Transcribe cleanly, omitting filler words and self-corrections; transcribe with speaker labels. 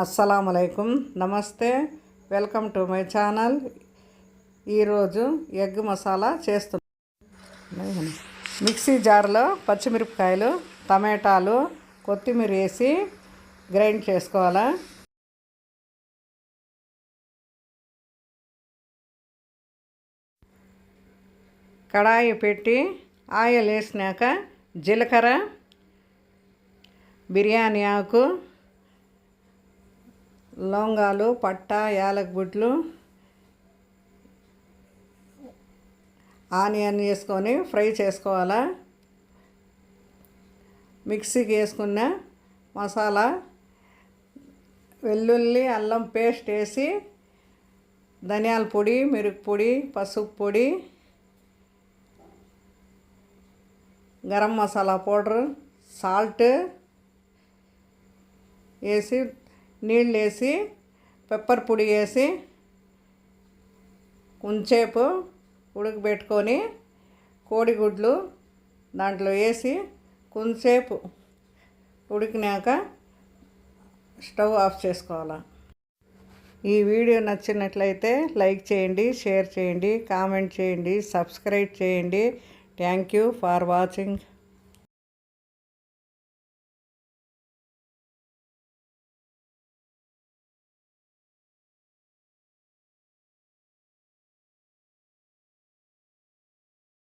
Speaker 1: అస్సలాముఅలైకుం, నమస్తే, welcome to my channel. ఈరోజు egg masala చేస్తున్నాను. మిక్సీ జార్లో పచ్చిమిరపకాయలు, టమాటాలు, కొత్తిమీర వేసి గ్రైండ్ చేసుకోవాలా. కడాయి పెట్టి ఆయిల్ వేసినాక జీలకర్ర, బిర్యానీ ఆకు, లవంగాలు, పట్ట, యాలకులు, ఆనియన్ వేసుకొని ఫ్రై చేసుకోవాలా. మిక్సీకి వేసుకున్న మసాలా, వెల్లుల్లి అల్లం పేస్ట్ వేసి ధనియాల పొడి, మిరప పొడి, పసుపు పొడి, గరం మసాలా పౌడర్, సాల్ట్ వేసి నీళ్ళు వేసి పెప్పర్ పొడి వేసి కొంచెంసేపు ఉడకబెట్టుకొని కోడిగుడ్లు దాంట్లో వేసి కొంచెంసేపు ఉడికినాక స్టవ్ ఆఫ్ చేసుకోవాలి. ఈ వీడియో నచ్చినట్లయితే లైక్ చేయండి, షేర్ చేయండి, కామెంట్ చేయండి, సబ్స్క్రైబ్ చేయండి. Thank you for watching.